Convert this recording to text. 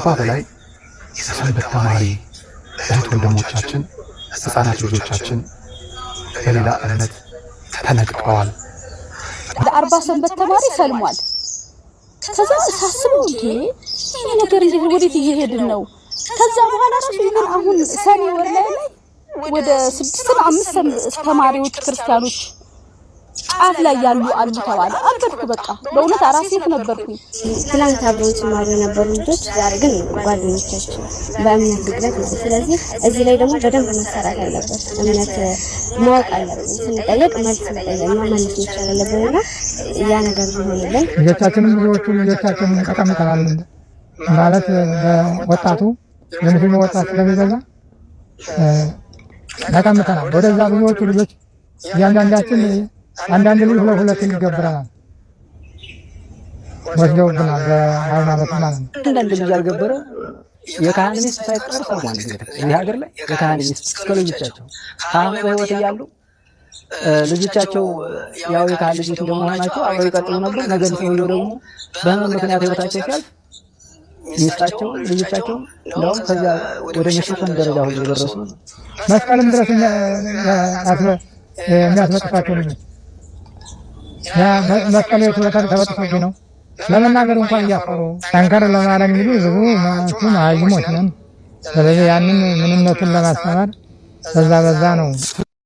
ከ40 በላይ የሰንበት ተማሪ እህት ወንድሞቻችን ህፃናት ልጆቻችን በሌላ እምነት ተነጥቀዋል። ለ40 ሰንበት ተማሪ ሰልሟል። ከዛ ሳስበው እንዴ ይሄ ነገር እንዴት ወዴት እየሄድን ነው? ከዛ በኋላ ራሱ ይሄን አሁን ሰኔ ወር ላይ ወደ 6-5 ተማሪዎች ክርስቲያኖች ጫፍ ላይ ያሉ አሉ ተባለ። አበድኩ በቃ በእውነት አራስ ሴት ነበርኩኝ። ትላንት አብረው ሲማሩ የነበሩ ልጆች ዛሬ ግን ጓደኞቻቸው በእምነት ግለት ነው። ስለዚህ እዚህ ላይ ደግሞ በደንብ መሰራት አለበት። እምነት ማወቅ አለብን። ስንጠየቅ መልስ መጠየቅ መመለስ መቻል አለብንና ያ ነገር ቢሆንልን ልጆቻችንም ብዙዎቹ ልጆቻችንን ተቀምጠናል ማለት በወጣቱ የሙስሊም ወጣት ስለሚበዛ ተቀምጠናል። ወደዛ ብዙዎቹ ልጆች እያንዳንዳችን አንዳንድ ልጅ ሁለት ይገብራል ወስደውብናል በሃይማኖት ማለት ነው። አንዳንድ ልጅ ያልገበረ የካህን ሚስት ሳይቀር ሰሟል። እኛ ሀገር ላይ የካህን ሚስት እስከ ልጆቻቸው ካህን በህይወት እያሉ ልጆቻቸው ያው የካህን ልጆች እንደመሆናቸው አብረው ይቀጥሉ ነበር። ነገር ግን ሰውየው ደግሞ በህመም ምክንያት ህይወታቸው ሲያልፍ ሚስታቸው ልጆቻቸው እንደውም ከዚያ ወደ መሸፈን ደረጃ ሁሉ የደረሱ መስቀልም ድረስ የሚያስመጥፋቸው ልጆች ያ መስቀል ተበጥሶብኝ ነው ለመናገር እንኳን እያፈሩ ጠንከር ለማለት እንግዲህ ብዙ ማለቱም አይሞት ነን። ስለዚህ ያንን ምንነቱን ለማስተማር በዛ ነው